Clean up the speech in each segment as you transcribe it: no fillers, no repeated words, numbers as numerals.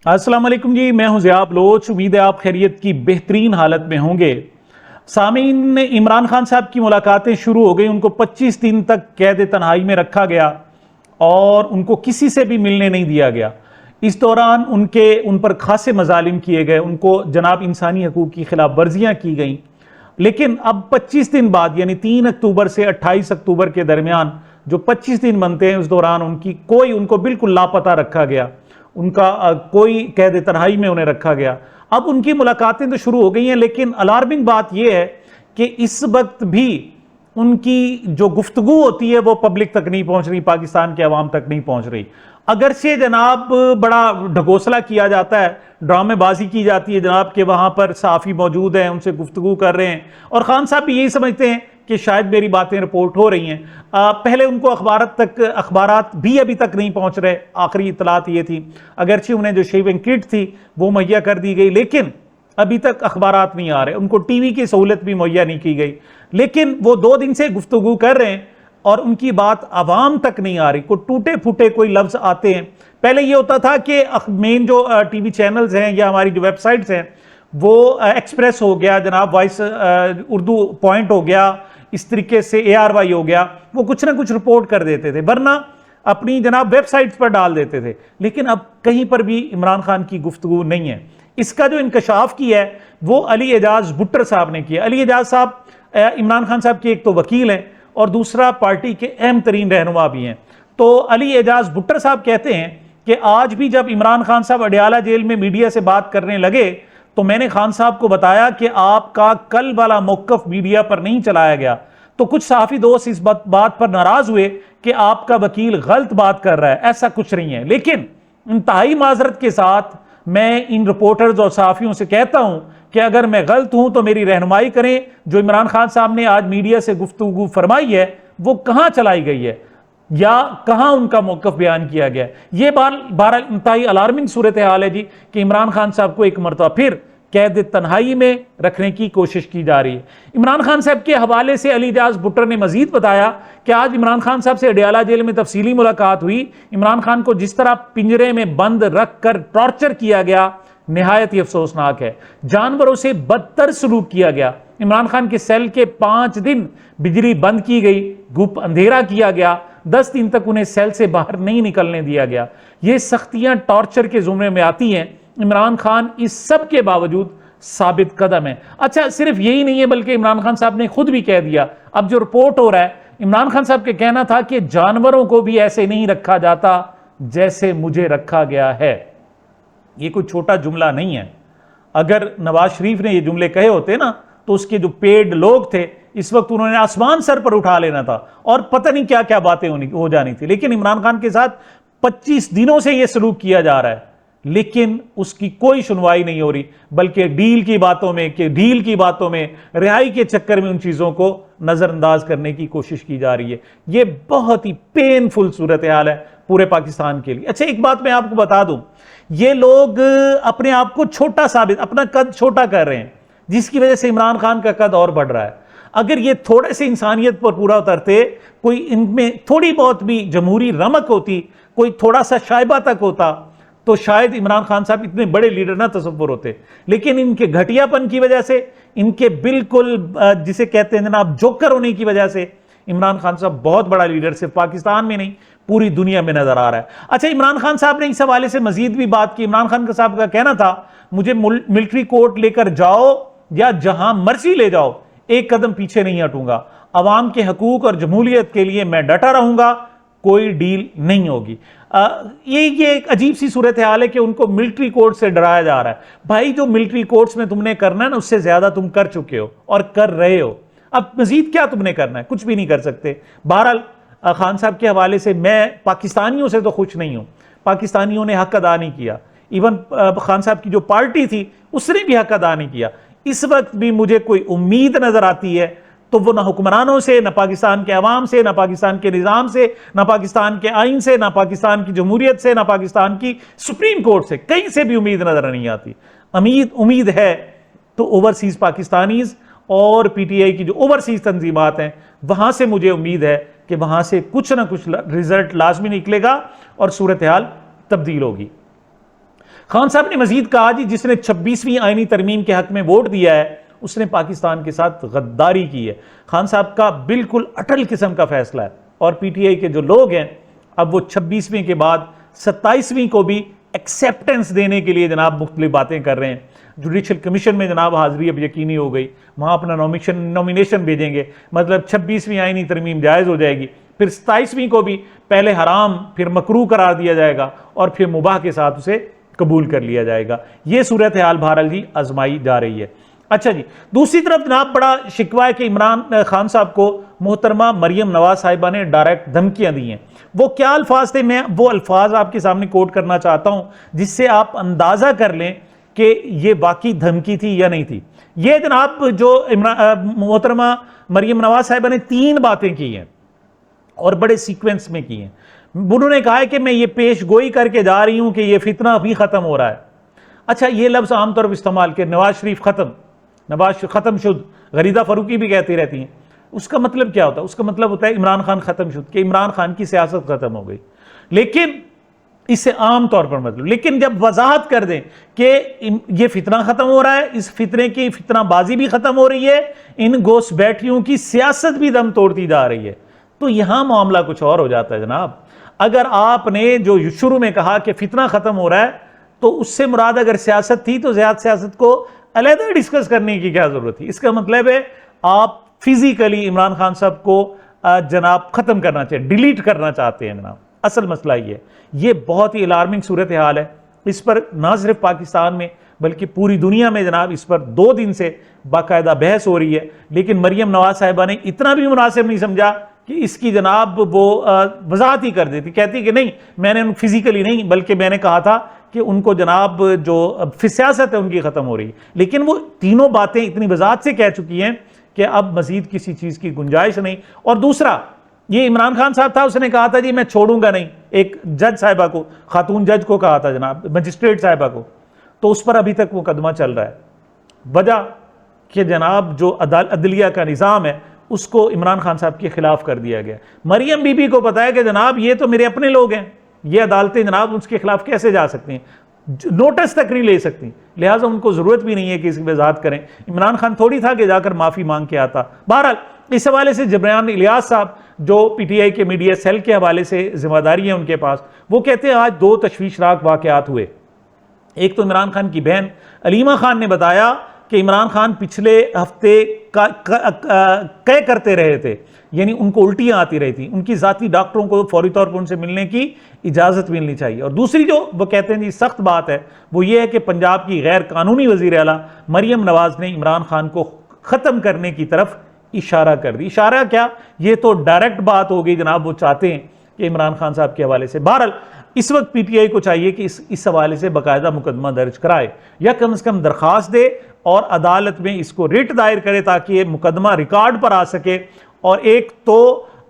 अस्सलाम वालेकुम जी, मैं हूं ज़िया बलोच। उम्मीद है आप खैरियत की बेहतरीन हालत में होंगे। सामीन, इमरान खान साहब की मुलाकातें शुरू हो गई। उनको 25 दिन तक कैद तन्हाई में रखा गया और उनको किसी से भी मिलने नहीं दिया गया। इस दौरान उन पर खासे मजालिम किए गए, उनको जनाब इंसानी हकूक़ की खिलाफ वर्जियाँ की गई। लेकिन अब 25 दिन बाद यानी 3 अक्टूबर से 28 अक्टूबर के दरमियान जो 25 दिन बनते हैं, उस दौरान उनको बिल्कुल लापता रखा गया। उनका कोई कैद तन्हाई में उन्हें रखा गया। अब उनकी मुलाकातें तो शुरू हो गई हैं, लेकिन अलार्मिंग बात यह है कि इस वक्त भी उनकी जो गुफ्तगू होती है वो पब्लिक तक नहीं पहुंच रही, पाकिस्तान के अवाम तक नहीं पहुंच रही। अगरचे जनाब बड़ा ढकोसला किया जाता है, ड्रामेबाजी की जाती है जनाब के वहां पर सहाफ़ी मौजूद हैं, उनसे गुफ्तगू कर रहे हैं और खान साहब भी यही समझते हैं कि शायद मेरी बातें रिपोर्ट हो रही हैं। पहले उनको अखबारात भी अभी तक नहीं पहुंच रहे। आखिरी इतलात ये थी, अगरचे उन्हें जो शेविंग किट थी वो मुहैया कर दी गई, लेकिन अभी तक अखबारात नहीं आ रहे। उनको टीवी की सहूलत भी मुहैया नहीं की गई, लेकिन वो 2 दिन से गुफ्तगू कर रहे हैं और उनकी बात आवाम तक नहीं आ रही। कोई टूटे फूटे कोई लफ्ज आते हैं। पहले ये होता था कि मेन जो टीवी चैनल्स हैं या हमारी जो वेबसाइट्स हैं, वो एक्सप्रेस हो गया जनाब, वॉइस उर्दू पॉइंट हो गया, इस तरीके से ARY हो गया, वो कुछ ना कुछ रिपोर्ट कर देते थे, वरना अपनी जनाब वेबसाइट्स पर डाल देते थे। लेकिन अब कहीं पर भी इमरान खान की गुफ्तगू नहीं है। इसका जो इंकशाफ किया है वो अली एजाज भुट्टर साहब ने किया। अली एजाज साहब इमरान खान साहब के एक तो वकील हैं और दूसरा पार्टी के अहम तरीन रहनुमा भी हैं। तो अली एजाज भुट्टर साहब कहते हैं कि आज भी जब इमरान खान साहब अडयाला जेल में मीडिया से बात करने लगे तो मैंने खान साहब को बताया कि आपका कल वाला मौकफ मीडिया पर नहीं चलाया गया। तो कुछ सहाफी दोस्त इस बात पर नाराज हुए कि आपका वकील गलत बात कर रहा है। ऐसा कुछ नहीं है, लेकिन इंतहाई माजरत के साथ मैं इन रिपोर्टर्स और सहाफियों से कहता हूं कि अगर मैं गलत हूं तो मेरी रहनुमाई करें। जो इमरान खान साहब ने आज मीडिया से गुफ्तगू फरमाई है वो कहां चलाई गई है या कहां उनका मौकफ बयान किया गया। यह बहरहाल इंतहाई अलार्मिंग सूरत हाल है जी कि इमरान खान साहब को एक मरतबा फिर कैद तन्हाई में रखने की कोशिश की जा रही है। इमरान खान साहब के हवाले से अली एजाज भुट्टर ने मजीद बताया कि आज इमरान खान साहब से अडयाला जेल में तफसीली मुलाकात हुई। इमरान खान को जिस तरह पिंजरे में बंद रखकर टॉर्चर किया गया, निहायत ही अफसोसनाक है। जानवरों से बदतर सलूक किया गया। इमरान खान के सेल के 5 दिन बिजली बंद की गई, गुप अंधेरा किया गया, 10 दिन तक उन्हें सेल से बाहर नहीं निकलने दिया गया। ये सख्तियां टॉर्चर के जुमरे में आती हैं। इमरान खान इस सब के बावजूद साबित कदम है। अच्छा, सिर्फ यही नहीं है, बल्कि इमरान खान साहब ने खुद भी कह दिया, अब जो रिपोर्ट हो रहा है, इमरान खान साहब के कहना था कि जानवरों को भी ऐसे नहीं रखा जाता जैसे मुझे रखा गया है। ये कोई छोटा जुमला नहीं है। अगर नवाज शरीफ ने ये जुमले कहे होते ना तो उसके जो पेड लोग थे इस वक्त उन्होंने आसमान सर पर उठा लेना था और पता नहीं क्या क्या बातें हो जानी थी। लेकिन इमरान खान के साथ 25 दिनों से यह सलूक किया जा रहा है, लेकिन उसकी कोई सुनवाई नहीं हो रही, बल्कि डील की बातों में रिहाई के चक्कर में उन चीजों को नजरअंदाज करने की कोशिश की जा रही है। यह बहुत ही पेनफुल सूरत हाल है पूरे पाकिस्तान के लिए। अच्छा, एक बात मैं आपको बता दूं, ये लोग अपने आप को अपना कद छोटा कर रहे हैं, जिसकी वजह से इमरान खान का कद और बढ़ रहा है। अगर ये थोड़े से इंसानियत पर पूरा उतरते, कोई इनमें थोड़ी बहुत भी जमहूरी रमक होती, कोई थोड़ा सा शायबा तक होता, तो शायद इमरान खान साहब इतने बड़े लीडर ना तसव्वुर होते। लेकिन इनके घटियापन की वजह से, इनके बिल्कुल जिसे कहते हैं जनाब जोकर होने की वजह से इमरान खान साहब बहुत बड़ा लीडर सिर्फ पाकिस्तान में नहीं पूरी दुनिया में नजर आ रहा है। अच्छा, इमरान खान साहब ने इस हवाले से मजीद भी बात की। इमरान खान साहब का कहना था, मुझे मिलिट्री कोर्ट लेकर जाओ या जहां मर्जी ले जाओ, एक कदम पीछे नहीं हटूंगा। अवाम के हकूक और जमहूरियत के लिए मैं डटा रहूंगा, कोई डील नहीं होगी। ये एक अजीब सी सूरत हाल है कि उनको मिलिट्री कोर्ट से डराया जा रहा है। भाई, जो मिलिट्री कोर्ट्स में तुमने करना है ना, उससे ज्यादा तुम कर चुके हो और कर रहे हो। अब मजीद क्या तुमने करना है? कुछ भी नहीं कर सकते। बहरहाल खान साहब के हवाले से मैं पाकिस्तानियों से तो खुश नहीं हूं। पाकिस्तानियों ने हक अदा नहीं किया। इवन खान साहब की जो पार्टी थी उसने भी हक अदा नहीं किया। इस वक्त भी मुझे कोई उम्मीद नजर आती है तो वो ना हुक्मरानों से, ना पाकिस्तान के अवाम से, ना पाकिस्तान के निज़ाम से, ना पाकिस्तान के आइन से, ना पाकिस्तान की जमहूरियत से, ना पाकिस्तान की सुप्रीम कोर्ट से, कहीं से भी उम्मीद नजर नहीं आती। उम्मीद है तो ओवरसीज पाकिस्तानीज और PTI की जो ओवरसीज तंजीमात हैं वहां से मुझे उम्मीद है कि वहां से कुछ ना कुछ रिजल्ट लाजमी निकलेगा और सूरत हाल तब्दील होगी। खान साहब ने मजीद कहा जी जिसने 26वीं आईनी तरमीम के हक में वोट दिया है उसने पाकिस्तान के साथ गद्दारी की है। खान साहब का बिल्कुल अटल किस्म का फैसला है और पीटीआई के जो लोग हैं अब वो 26वीं के बाद 27वीं को भी एक्सेप्टेंस देने के लिए जनाब मुख्तलिफ बातें कर रहे हैं। जुडिशल कमीशन में जनाब हाजिरी अब यकीनी हो गई, वहाँ अपना नॉमिनेशन भेजेंगे, मतलब 26वीं आईनी तरमीम जायज़ हो जाएगी। फिर 27वीं को भी पहले हराम फिर मकरूह करार दिया जाएगा और फिर मुबाह के साथ उसे कबूल कर लिया जाएगा। ये सूरत हाल बहरहाल जी आजमाई जा रही है। अच्छा जी, दूसरी तरफ जनाब बड़ा शिकवा है कि इमरान खान साहब को मोहतरमा मरियम नवाज साहिबा ने डायरेक्ट धमकियां दी हैं। वो क्या अल्फाज थे, मैं वो अल्फाज आपके सामने कोट करना चाहता हूं जिससे आप अंदाजा कर लें कि ये वाकई धमकी थी या नहीं थी। ये जनाब जो मोहतरमा मरियम नवाज साहिबा ने 3 बातें की हैं और बड़े सीक्वेंस में की हैं। उन्होंने कहा है कि मैं ये पेश गोई करके जा रही हूं कि ये फितना अभी खत्म हो रहा है। अच्छा, ये लफ्ज आमतौर पर इस्तेमाल के नवाज शरीफ खत्म, नवाज खत्म शुद, गरीदा फरूकी भी कहती रहती हैं। उसका मतलब क्या होता है? उसका मतलब होता है इमरान खान खत्म शुद, कि इमरान खान की सियासत खत्म हो गई। लेकिन इससे आम तौर पर मतलब, लेकिन जब वजाहत कर दें कि ये फितना खत्म हो रहा है, इस फितने की फितनाबाजी भी खत्म हो रही है, इन गोश बैठियों की सियासत भी दम तोड़ती जा रही है, तो यहां मामला कुछ और हो जाता है जनाब। अगर आपने जो शुरू में कहा कि फितना खत्म हो रहा है तो उससे मुराद अगर सियासत थी तो सियासत को अलग डिस्कस करने की क्या जरूरत थी? इसका मतलब है आप फिजिकली इमरान खान साहब को जनाब खत्म करना चाहिए, डिलीट करना चाहते हैं जनाब। असल मसला ये बहुत ही अलार्मिंग सूरत हाल है। इस पर ना सिर्फ पाकिस्तान में बल्कि पूरी दुनिया में जनाब इस पर 2 दिन से बाकायदा बहस हो रही है। लेकिन मरियम नवाज साहिबा ने इतना भी मुनासिब नहीं समझा कि इसकी जनाब वो वजाहत ही कर देती, कहती कि नहीं मैंने फिजिकली नहीं बल्कि मैंने कहा था कि उनको जनाब जो सियासत है उनकी खत्म हो रही है। लेकिन वो तीनों बातें इतनी वजाहत से कह चुकी हैं कि अब मजीद किसी चीज की गुंजाइश नहीं। और दूसरा, ये इमरान खान साहब था, उसने कहा था जी मैं छोड़ूंगा नहीं, एक जज साहिबा को, खातून जज को कहा था जनाब, मजिस्ट्रेट साहिबा को, तो उस पर अभी तक मुकदमा चल रहा है। वजह कि जनाब जो अदलिया का निज़ाम है उसको इमरान खान साहब के खिलाफ कर दिया गया। मरियम बीबी को पता है कि जनाब ये तो मेरे अपने लोग हैं, ये अदालतें जनाब उसके खिलाफ कैसे जा सकती हैं, नोटिस तक नहीं ले सकती, लिहाजा उनको जरूरत भी नहीं है कि इसकी वजाहत करें। इमरान खान थोड़ी था कि जाकर माफी मांग के आता। बहरहाल इस हवाले से जबरान इलियास साहब जो पीटीआई के मीडिया सेल के हवाले से जिम्मेदारी है उनके पास, वो कहते हैं आज 2 तशवीशनाक वाकयात हुए। एक तो इमरान खान की बहन अलीमा खान ने बताया कि इमरान खान पिछले हफ्ते कह करते रहे थे, यानी उनको उल्टियां आती रही थी, उनकी जाती डॉक्टरों को फौरी तौर पर उनसे मिलने की इजाजत मिलनी चाहिए। और दूसरी जो वो कहते हैं जी सख्त बात है वो ये है कि पंजाब की गैर कानूनी वजीर आला मरियम नवाज ने इमरान खान को खत्म करने की तरफ इशारा कर दी। इशारा क्या, ये तो डायरेक्ट बात हो गई जनाब, वो चाहते हैं कि इमरान खान साहब के हवाले से। बहरहाल इस वक्त पीटीआई को चाहिए कि इस हवाले से बाकायदा मुकदमा दर्ज कराए या कम से कम दरखास्त दे और अदालत में इसको रिट दायर करे ताकि ये मुकदमा रिकॉर्ड पर आ सके। और एक तो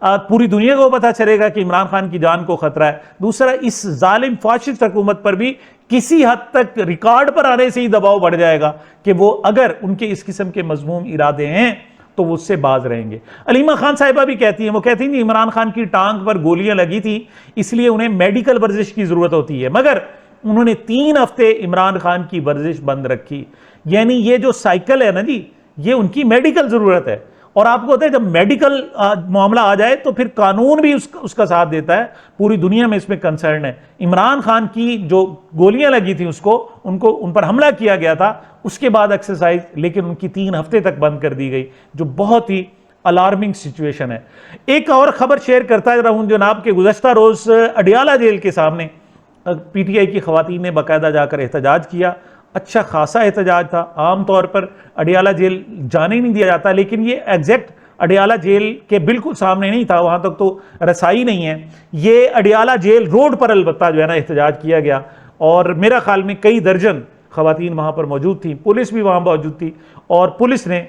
पूरी दुनिया को पता चलेगा कि इमरान खान की जान को खतरा है, दूसरा इस जालिम फाशिस्ट हुकूमत पर भी किसी हद तक रिकॉर्ड पर आने से ही दबाव बढ़ जाएगा कि वो अगर उनके इस किस्म के मजमूम इरादे हैं तो वो उससे बाज रहेंगे। अलीमा खान साहिबा भी कहती हैं, वो कहती हैं इमरान खान की टांग पर गोलियां लगी थी इसलिए उन्हें मेडिकल वर्जिश की जरूरत होती है, मगर उन्होंने 3 हफ्ते इमरान खान की वर्जिश बंद रखी। यानी ये जो साइकिल है ना जी, ये उनकी मेडिकल जरूरत है। और आपको पता है जब मेडिकल मामला आ जाए तो फिर कानून भी उसका साथ देता है। पूरी दुनिया में इसमें कंसर्न है। इमरान खान की जो गोलियां लगी थी उनको उन पर हमला किया गया था, उसके बाद एक्सरसाइज लेकिन उनकी 3 हफ्ते तक बंद कर दी गई, जो बहुत ही अलार्मिंग सिचुएशन है। एक और खबर शेयर करता रहूं जनाब के गुज़श्ता रोज अडियाला जेल के सामने पीटीआई की खवातीन ने बाकायदा जाकर एहतजाज किया। अच्छा खासा एहतजाज था। आमतौर पर अडियाला जेल जाने ही नहीं दिया जाता, लेकिन ये एग्जैक्ट अडियाला जेल के बिल्कुल सामने नहीं था, वहां तक तो रसाई नहीं है। ये अडियाला जेल रोड पर अलबत्ता जो है ना एहतजाज किया गया और मेरा ख्याल में कई दर्जन खवातीन वहां पर मौजूद थी, पुलिस भी वहां मौजूद थी और पुलिस ने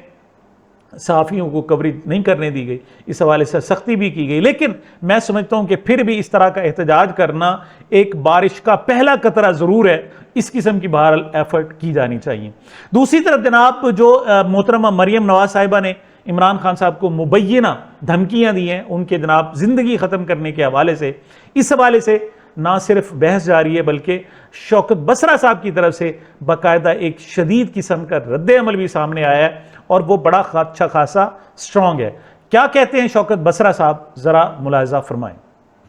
सहाफ़ियों को कवरेज नहीं करने दी गई, इस हवाले से सख्ती भी की गई। लेकिन मैं समझता हूं कि फिर भी इस तरह का एहतजाज करना एक बारिश का पहला कतरा जरूर है। इस किस्म की बहरहाल एफर्ट की जानी चाहिए। दूसरी तरफ जनाब जो मोहतरमा मरियम नवाज साहिबा ने इमरान खान साहब को मुबैना धमकियां दी हैं उनके जनाब जिंदगी खत्म करने के हवाले से, इस हवाले से ना सिर्फ बहस जारी है बल्कि शौकत बसरा साहब की तरफ से बाकायदा एक शदीद किस्म का रद्द अमल भी सामने आया है और वो बड़ा अच्छा खासा स्ट्रांग है। क्या कहते हैं शौकत बसरा साहब, जरा मुलाहिजा फरमाएं।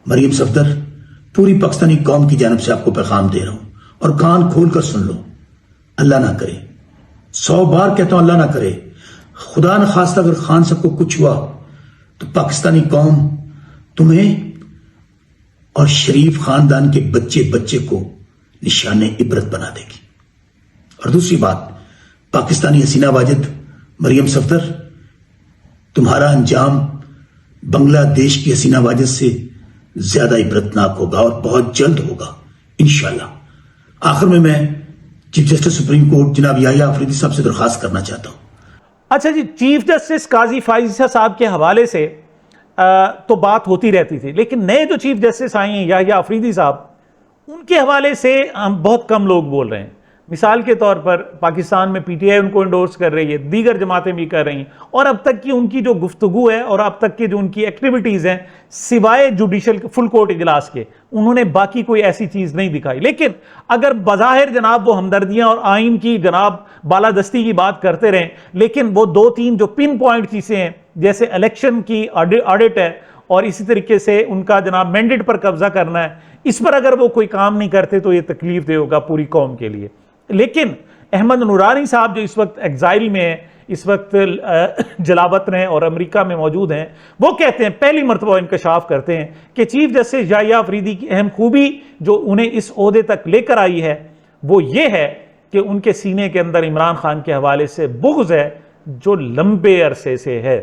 मरियम सफदर, पूरी पाकिस्तानी कौम की जानब से आपको पैगाम दे रहा हूं और कान खोल कर सुन लो। अल्लाह ना करे, 100 बार कहता हूं अल्लाह ना करे, खुदा न खास्ता अगर खान साहब को कुछ हुआ तो पाकिस्तानी कौम तुम्हें और शरीफ खानदान के बच्चे बच्चे को निशाने इबरत बना देगी। और दूसरी बात, पाकिस्तानी हसीना वाजिद मरियम सफदर, तुम्हारा अंजाम बांग्लादेश की हसीना वाजिद से ज्यादा इबरतनाक होगा और बहुत जल्द होगा इंशाअल्लाह। आखिर में मैं चीफ जस्टिस सुप्रीम कोर्ट जनाब याहिया अफरीदी साहब से दरखास्त करना चाहता हूं। अच्छा जी, चीफ जस्टिस काजी फाइज़ साहब के हवाले से तो बात होती रहती थी, लेकिन नए जो चीफ जस्टिस आए हैं याहिया अफरीदी साहब, उनके हवाले से हम बहुत कम लोग बोल रहे हैं। मिसाल के तौर पर पाकिस्तान में पीटीआई उनको इंडोर्स कर रही है, दीगर जमातें भी कर रही हैं, और अब तक की उनकी जो गुफ्तगू है और अब तक की जो उनकी एक्टिविटीज़ हैं, सिवाय जुडिशल फुल कोर्ट इजलास के, उन्होंने बाकी कोई ऐसी चीज़ नहीं दिखाई। लेकिन अगर बज़ाहिर जनाब वो हमदर्दियाँ और आइन की जनाब बालादस्ती की बात करते रहें, लेकिन वो 2-3 जो पिन पॉइंट चीज़ें हैं, जैसे इलेक्शन की ऑडिट है और इसी तरीके से उनका जनाब मैंडेट पर कब्जा करना है, इस पर अगर वो कोई काम नहीं करते तो ये तकलीफ दे होगा पूरी कौम के लिए। लेकिन अहमद नूरानी साहब जो इस वक्त एग्जाइल में है, इस वक्त जलावतन है और अमेरिका में मौजूद हैं, वो कहते हैं, पहली मरतबा इंकशाफ करते हैं कि चीफ जस्टिस याहिया अफरीदी की अहम खूबी जो उन्हें इस ओहदे तक लेकर आई है वो ये है कि उनके सीने के अंदर इमरान खान के हवाले से बुग़्ज़ है जो लंबे अरसे से है।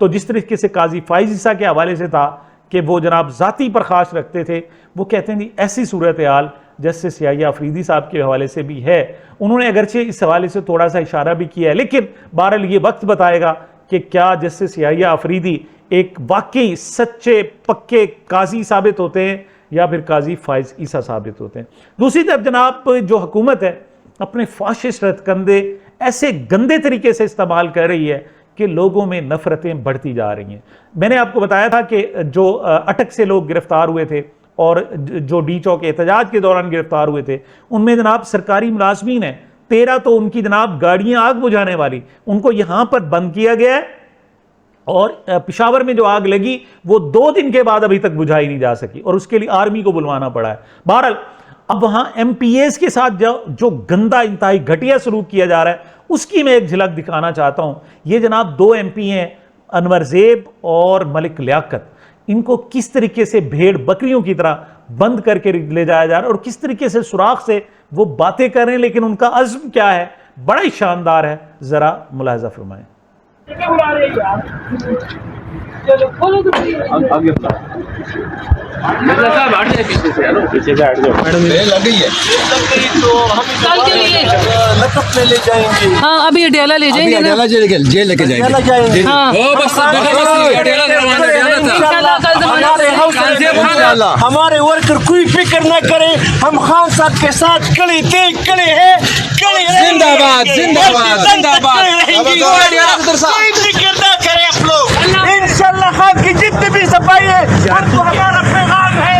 तो जिस तरीके से काजी फाइज़ के हवाले से था कि वो जनाब ज़ाती प्रकाश रखते थे, वो कहते हैं ऐसी सूरत हाल जस्टिस याहिया अफरीदी साहब के हवाले से भी है। उन्होंने अगरचे इस हवाले से थोड़ा सा इशारा भी किया है, लेकिन बहरहाल ये वक्त बताएगा कि क्या जस्टिस याहिया अफरीदी एक वाकई सच्चे पक्के काजी साबित होते हैं या फिर काजी फाइज ईसा साबित होते हैं। दूसरी तरफ जनाब जो हुकूमत है अपने फाशिस्ट रतकंदे ऐसे गंदे तरीके से इस्तेमाल कर रही है कि लोगों में नफरतें बढ़ती जा रही हैं। मैंने आपको बताया था कि जो अटक से लोग गिरफ्तार हुए थे और जो डी चौक एहतजाज के दौरान गिरफ्तार हुए थे, उनमें जनाब सरकारी मुलाजमीन है, 13 तो उनकी जनाब गाड़ियां आग बुझाने वाली, उनको यहां पर बंद किया गया है और पेशावर में जो आग लगी वो 2 दिन के बाद अभी तक बुझाई नहीं जा सकी और उसके लिए आर्मी को बुलवाना पड़ा है। बहरहाल अब वहां एमपीएस के साथ जो गंदा इंतहाई घटिया सलूक किया जा रहा है उसकी मैं एक झलक दिखाना चाहता हूं। ये जनाब 2 एमपी हैं, अनवर ज़ेब और मलिक लियाकत, इनको किस तरीके से भेड़ बकरियों की तरह बंद करके ले जाया जा रहा है और किस तरीके से सुराख से वो बातें कर रहे हैं, लेकिन उनका अज़्म क्या है, बड़ा ही शानदार है। जरा मुलाहिजा फरमाएं। पीछे से हट जाओ मैडम, ये लग गई है तो हम कल के लिए लकब में ले जाएंगे। हाँ, अभी अडियाला ले जाएंगे, अडियाला जेल लेके जाएंगे। हाँ, हमारे वर्कर कोई फिक्र न करे, हम खान साहब के साथ खड़े थे, खड़े हैं, जिंदाबाद जिंदाबाद जिंदाबाद। कोई फिक्र न करें आप लोग, इंशाल्लाह खान की जितनी भी सफाई है तो हमारा पैगाम है।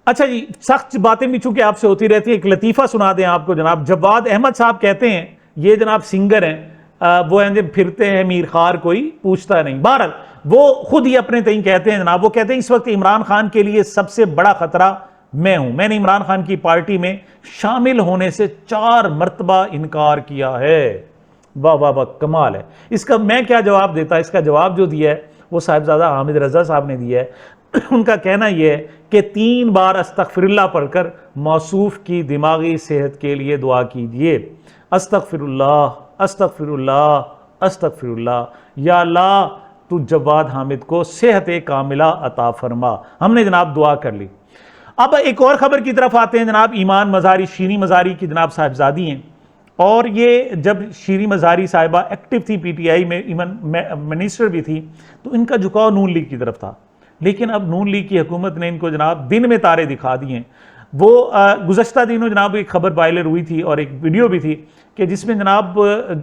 अच्छा जी, सख्त बातें भी चूंकि आपसे होती रहती है, एक लतीफ़ा सुना दें आपको। जनाब जवाद अहमद साहब कहते हैं, ये जनाब सिंगर हैं, वो हैं फिरते हैं मीर खार कोई पूछता नहीं। बहरहाल वो खुद ही अपने तय कहते हैं जनाब, वो कहते हैं इस वक्त इमरान खान के लिए सबसे बड़ा खतरा मैं हूं। मैंने इमरान खान की पार्टी में शामिल होने से 4 मरतबा इनकार किया है। वाह वाह वाह, कमाल है। इसका मैं क्या जवाब देता, इसका जवाब जो दिया है वो साहिबजादा हामिद रजा साहब ने दिया है। उनका कहना यह है कि 3 बार अस्तगफिरुल्लाह पढ़कर मौसूफ की दिमागी सेहत के लिए दुआ कीजिए। अस्तगफिरुल्लाह अस्तगफिरुल्लाह अस्तगफिरुल्लाह, या अल्लाह तू जवाद हामिद को सेहत कामिला अता फरमा। हमने जनाब दुआ कर ली। अब एक और खबर की तरफ आते हैं जनाब। ईमान मज़ारी, शीरी मज़ारी की जनाब साहिबजादी हैं, और ये जब शीरी मज़ारी साहिबा एक्टिव थी पीटीआई में, इवन मिनिस्टर भी थी, तो इनका झुकाव नून लीग की तरफ था। लेकिन अब नून लीग की हुकूमत ने इनको जनाब दिन में तारे दिखा दिए हैं। वो गुज़श्ता दिनों जनाब एक खबर वायरल हुई थी और एक वीडियो भी थी कि जिसमें जनाब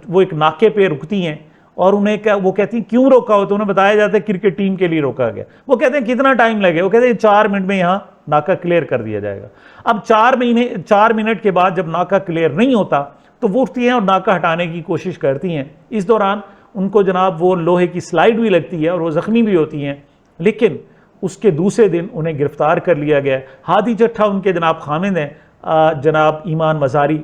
वो एक नाके पे रुकती हैं और उन्हें क्या, वो कहती हैं क्यों रोका हो, तो उन्हें बताया जाता है क्रिकेट टीम के लिए रोका गया। वो कहते हैं कितना टाइम लगे, वो कहते हैं 4 मिनट में यहाँ नाका क्लियर कर दिया जाएगा। अब 4 मिनट के बाद जब नाका क्लियर नहीं होता तो वो उठती हैं और नाका हटाने की कोशिश करती हैं। इस दौरान उनको जनाब वो लोहे की स्लाइड भी लगती है और वो जख्मी भी होती हैं, लेकिन उसके दूसरे दिन उन्हें गिरफ्तार कर लिया गया। हादी चट्ठा उनके जनाब खामिद हैं, जनाब ईमान मज़ारी,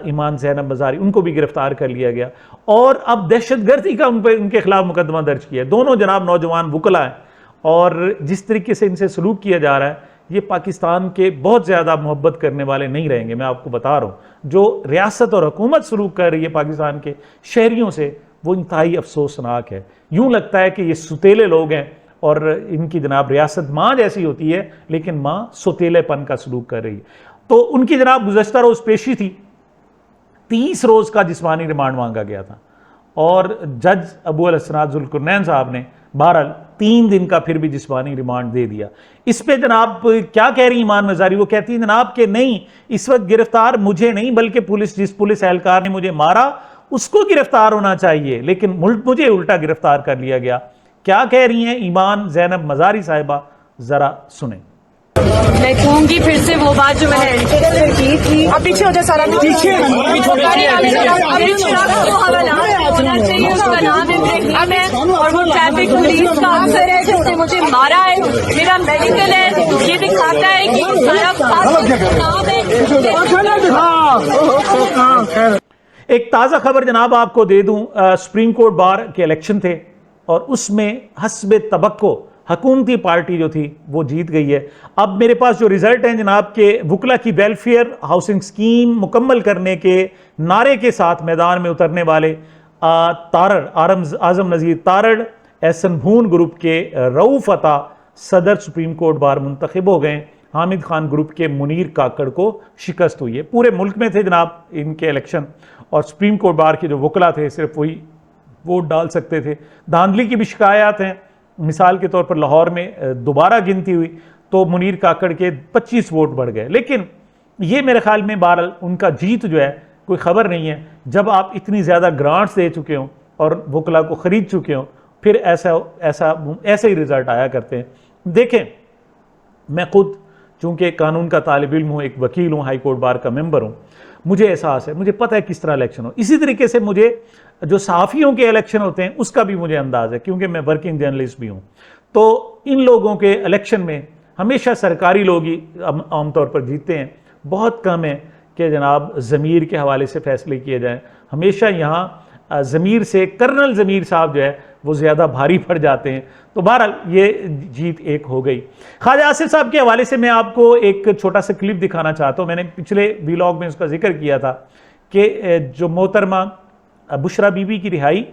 ईमान ज़ैनब मज़ारी, उनको भी गिरफ्तार कर लिया गया और अब दहशतगर्दी का उनके खिलाफ मुकदमा दर्ज किया। दोनों जनाब नौजवान वुकला हैं और जिस तरीके से इनसे सलूक किया जा रहा है, ये पाकिस्तान के बहुत ज़्यादा मोहब्बत करने वाले नहीं रहेंगे। मैं आपको बता रहा हूँ, जो रियासत और हुकूमत सलूक कर रही है पाकिस्तान के शहरियों से, वो इंतहाई अफसोसनाक है। यूँ लगता है कि ये सुतेले लोग हैं और इनकी जनाब रियासत माँ जैसी होती है, लेकिन माँ सुतेलेपन का सलूक कर रही है। तो उनकी जनाब गुज़श्ता रोज़ पेशी थी, 30 रोज़ का जिस्मानी रिमांड मांगा गया था और जज अबू अल-हसनात ज़ुल्कुरनैन साहब ने बहरहाल 3 दिन का फिर भी जिस्मानी रिमांड दे दिया। इस पे जनाब क्या कह रही ईमान मज़ारी, वो कहती है जनाब कि नहीं, इस वक्त गिरफ्तार मुझे नहीं बल्कि जिस पुलिस एहलकार ने मुझे मारा उसको गिरफ्तार होना चाहिए, लेकिन मुझे उल्टा गिरफ्तार कर लिया गया। क्या कह रही हैं ईमान ज़ैनब मज़ारी साहिबा, ज़रा सुने। मैं कहूँगी फिर से वो बात जो मैंने की थी। अब पीछे हो जाए सारा, पीछे उसका नाम इब्राहिम है और वो ट्रैफिक पुलिस का अफसर है जिसने मुझे मारा है। मेरा मेडिकल है, ये दिखाता है कि नाम है। एक ताज़ा खबर जनाब आपको दे दूं, सुप्रीम कोर्ट बार के इलेक्शन थे और उसमें हस्बे तबक्को हुकूमती पार्टी जो थी वो जीत गई है। अब मेरे पास जो रिजल्ट हैं जनाब के वुकला की वेलफेयर हाउसिंग स्कीम मुकम्मल करने के नारे के साथ मैदान में उतरने वाले तारड़ आजम नज़ीर तारड़ एहसन भून ग्रुप के रऊफ अता सदर सुप्रीम कोर्ट बार मुंतखब हो गए। हामिद खान ग्रुप के मुनीर काकड़ को शिकस्त हुई है। पूरे मुल्क में थे जनाब इनके इलेक्शन और सुप्रीम कोर्ट बार के जो वुकला थे सिर्फ वही वोट डाल सकते थे। धांधली की भी शिकायत हैं, मिसाल के तौर पर लाहौर में दोबारा गिनती हुई तो मुनीर काकड़ के 25 वोट बढ़ गए, लेकिन ये मेरे ख्याल में बहरहाल उनका जीत जो है कोई ख़बर नहीं है। जब आप इतनी ज़्यादा ग्रांट्स दे चुके हों और वुकला को ख़रीद चुके हों, फिर ऐसे ही रिज़ल्ट आया करते हैं। देखें, मैं खुद चूँकि कानून का तालिब इल्म हूँ, एक वकील हूँ, हाई कोर्ट बार का मेंबर हूँ, मुझे एहसास है, मुझे पता है किस तरह इलेक्शन हो। इसी तरीके से मुझे जो सहाफ़ियों के इलेक्शन होते हैं उसका भी मुझे अंदाज़ है, क्योंकि मैं वर्किंग जर्नलिस्ट भी हूँ। तो इन लोगों के इलेक्शन में हमेशा सरकारी लोग ही आमतौर पर जीतते हैं। बहुत कम है कि जनाब ज़मीर के हवाले से फ़ैसले किए जाएँ। हमेशा यहाँ ज़मीर से कर्नल ज़मीर साहब जो है वो ज़्यादा भारी पड़ जाते हैं। तो बहरहाल ये जीत एक हो गई। ख्वाजा आसिफ साहब के हवाले से मैं आपको एक छोटा सा क्लिप दिखाना चाहता हूँ। मैंने पिछले व्लॉग में उसका जिक्र किया था कि जो मोहतरमा बुशरा बीबी की रिहाई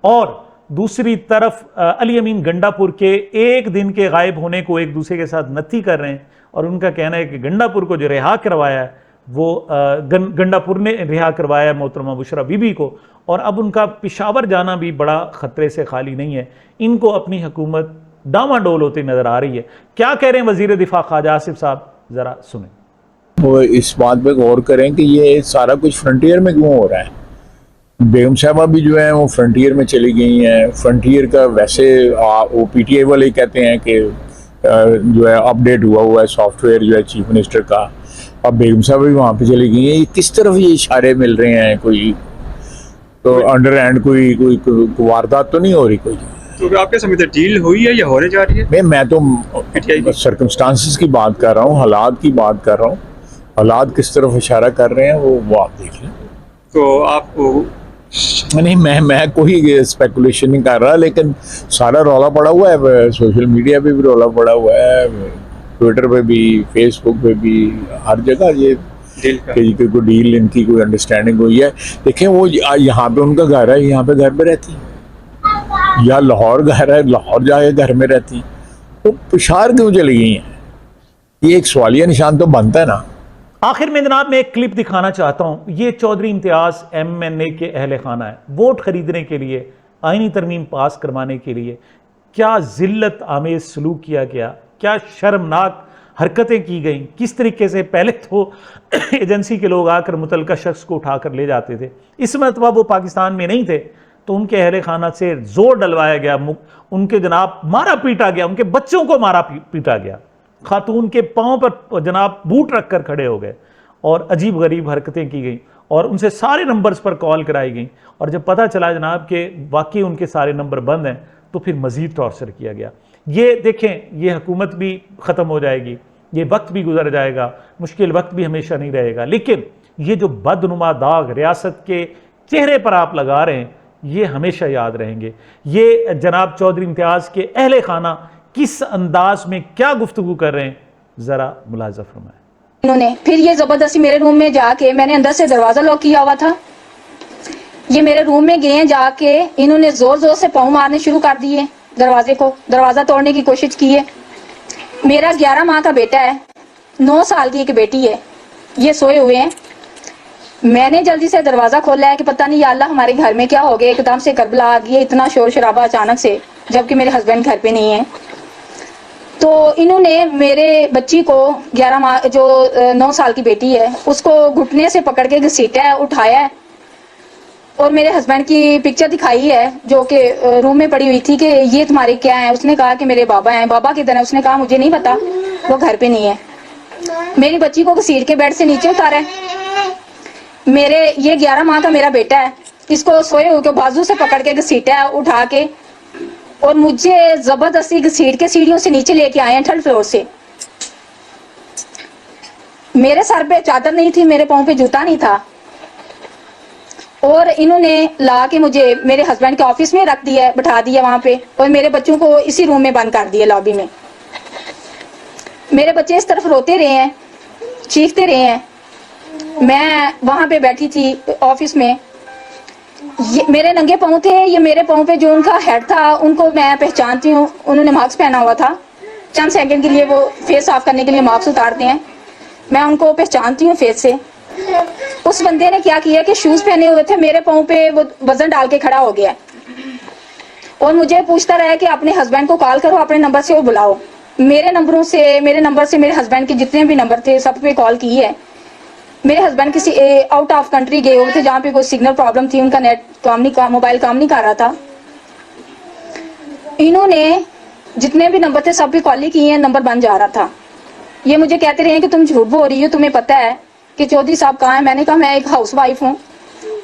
और दूसरी तरफ अली अमीन गंडापुर के एक दिन के गायब होने को एक दूसरे के साथ नत्थी कर रहे हैं और उनका कहना है कि गंडापुर को जो रिहा करवाया है वो गंडापुर ने रिहा करवाया है मोहतरमा बुशरा बीबी को, और अब उनका पेशावर जाना भी बड़ा ख़तरे से खाली नहीं है। इनको अपनी हुकूमत डामाडोल होती नज़र आ रही है। क्या कह रहे हैं वज़ीर दिफा ख्वाजा आसिफ साहब, ज़रा सुने। वो इस बात पे गौर करें कि ये सारा कुछ फ्रंटियर में क्यों हो रहा है। बेगम साहबा भी जो है वो फ्रंटियर में चली गई हैं। फ्रंटियर का वैसे वो PTI वाले कहते हैं कि जो है अपडेट हुआ है सॉफ्टवेयर जो है चीफ मिनिस्टर का। अब बेगम साहबा भी वहाँ पे चली गई हैं। ये किस तरफ ये इशारे मिल रहे हैं? कोई तो अंडर हैंड कोई वारदात तो नहीं हो रही कोई? तो आपके समझते डील हुई है या होने जा रही है? मैं तो सर्कमस्टांसिस की बात कर रहा हूँ, हालात की बात कर रहा हूँ। हालात किस तरफ इशारा कर रहे हैं वो आप देख लें। तो आप नहीं, मैं कोई स्पेकुलेशन नहीं कर रहा, लेकिन सारा रौला पड़ा हुआ है, सोशल मीडिया पे भी रौला पड़ा हुआ है, ट्विटर पे भी, फेसबुक पे भी, हर जगह ये कि कोई डील इनकी कोई अंडरस्टैंडिंग हुई है। देखें, वो यहाँ पे उनका घर है, यहाँ पे घर में रहती, या लाहौर घर है, लाहौर जाके घर में रहती, तो पेशावर क्यों चली गई हैं? ये एक सवालिया निशान तो बनता है ना। आखिर में जनाब मैं एक क्लिप दिखाना चाहता हूं। ये चौधरी इम्तियाज MNA के अहले खाना है। वोट खरीदने के लिए, आईनी तरमीम पास करवाने के लिए क्या जिल्लत आमेज सलूक किया गया, क्या शर्मनाक हरकतें की गई। किस तरीके से पहले तो एजेंसी के लोग आकर मुतलका शख्स को उठाकर ले जाते थे। इस मरतबा वो पाकिस्तान में नहीं थे, तो उनके अहले खाना से जोर डलवाया गया, उनके जनाब मारा पीटा गया, उनके बच्चों को मारा पीटा गया, खातून के पाँव पर जनाब बूट रख कर खड़े हो गए और अजीब गरीब हरकतें की गई और उनसे सारे नंबर्स पर कॉल कराई गई। और जब पता चला जनाब कि वाकई उनके सारे नंबर बंद हैं तो फिर मज़ीद टॉर्चर किया गया। ये देखें, ये हुकूमत भी ख़त्म हो जाएगी, ये वक्त भी गुजर जाएगा, मुश्किल वक्त भी हमेशा नहीं रहेगा, लेकिन ये जो बदनुमा दाग रियासत के चेहरे पर आप लगा रहे हैं ये हमेशा याद रहेंगे। ये जनाब चौधरी इम्तियाज़ के अहले खाना किस अंदाज में क्या गुफ्तगू कर रहे हैं ज़रा मुलाज़ा फरमाएं। इन्होंने फिर ये जबरदस्ती मेरे रूम में जाके, मैंने अंदर से दरवाजा लॉक किया हुआ था, ये मेरे रूम में गए जाके इन्होंने जोर जोर से पाँव मारने शुरू कर दिए दरवाजे को, दरवाजा तोड़ने की कोशिश की है। मेरा 11 माह का बेटा है, 9 साल की एक बेटी है, ये सोए हुए हैं। मैंने जल्दी से दरवाजा खोला है कि पता नहीं या अल्लाह हमारे घर में क्या हो गया, एकदम से करबला आ गई, इतना शोर शराबा अचानक से, जबकि मेरे हस्बैंड घर पे नहीं है। तो इन्होंने मेरे बच्ची को 11 माह जो 9 साल की बेटी है उसको घुटने से पकड़ के घसीटा है, उठाया है और मेरे हस्बैंड की पिक्चर दिखाई है जो कि रूम में पड़ी हुई थी कि ये तुम्हारे क्या है। उसने कहा कि मेरे बाबा हैं। बाबा किधर है? उसने कहा मुझे नहीं पता, वो घर पे नहीं है। मेरी बच्ची को घसीट के बेड से नीचे उतारा है। मेरे ये 11 माह का मेरा बेटा है, इसको सोए हुए बाजू से पकड़ के घसीटा है उठा के और मुझे जबरदस्ती घसीट के सीढ़ियों से नीचे लेके आए हैं 3rd फ्लोर से। मेरे सर पे चादर नहीं थी, मेरे पाँव पे जूता नहीं था और इन्होंने ला के मुझे मेरे हस्बैंड के ऑफिस में रख दिया, बैठा दिया वहां पे और मेरे बच्चों को इसी रूम में बंद कर दिया लॉबी में। मेरे बच्चे इस तरफ रोते रहे हैं, चीखते रहे हैं। मैं वहां पे बैठी थी ऑफिस में, ये मेरे नंगे पाँव थे, ये मेरे पाँव पे जो उनका हेड था उनको मैं पहचानती हूँ, उन्होंने मास्क पहना हुआ था। चंद सेकंड के लिए वो फेस साफ करने के लिए मास्क उतारते हैं, मैं उनको पहचानती हूँ फेस से। उस बंदे ने क्या किया कि शूज पहने हुए थे, मेरे पाँव पे वो वजन डाल के खड़ा हो गया और मुझे पूछता रहा कि अपने हस्बैंड को कॉल करो, अपने नंबर से वो बुलाओ। मेरे नंबर से मेरे हस्बैंड के जितने भी नंबर थे सब पे कॉल की है। मेरे हस्बैंड किसी आउट ऑफ कंट्री गए हुए थे जहाँ पे कोई सिग्नल प्रॉब्लम थी, उनका नेट काम नहीं, मोबाइल काम नहीं कर रहा था। इन्होंने जितने भी नंबर थे सब पे कॉल की है, नंबर बन जा रहा था। ये मुझे कहते रहे कि तुम झूठ बोल रही हो, तुम्हें पता है कि चौधरी साहब कहाँ है। मैंने कहा मैं एक हाउस वाइफ हूँ,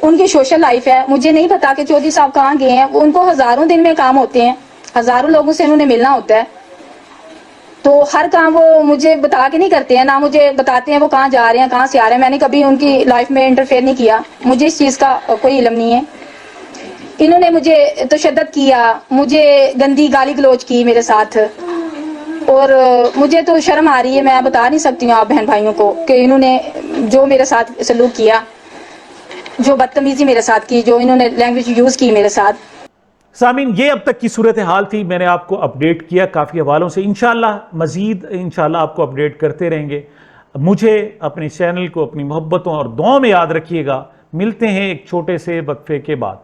उनकी सोशल लाइफ है, मुझे नहीं पता कि चौधरी साहब कहाँ गए हैं। उनको हजारों दिन में काम होते हैं, हजारों लोगों से उन्होंने मिलना होता है, तो हर काम वो मुझे बता के नहीं करते हैं, ना मुझे बताते हैं वो कहाँ जा रहे हैं, कहाँ से आ रहे हैं। मैंने कभी उनकी लाइफ में इंटरफेयर नहीं किया, मुझे इस चीज़ का कोई इल्म नहीं है। इन्होंने मुझे तशद्दुद किया, मुझे गंदी गाली गलौज की मेरे साथ और मुझे तो शर्म आ रही है, मैं बता नहीं सकती हूँ आप बहन भाइयों को कि इन्होंने जो मेरे साथ सलूक किया, जो बदतमीजी मेरे साथ की, जो इन्होंने लैंग्वेज यूज़ की मेरे साथ। सामीन, ये अब तक की सूरत हाल थी, मैंने आपको अपडेट किया काफ़ी हवालों से। इंशाल्लाह मज़ीद इंशाल्लाह आपको अपडेट करते रहेंगे। मुझे अपने चैनल को अपनी मोहब्बतों और दुआओं में याद रखिएगा। मिलते हैं एक छोटे से वक्फे के बाद।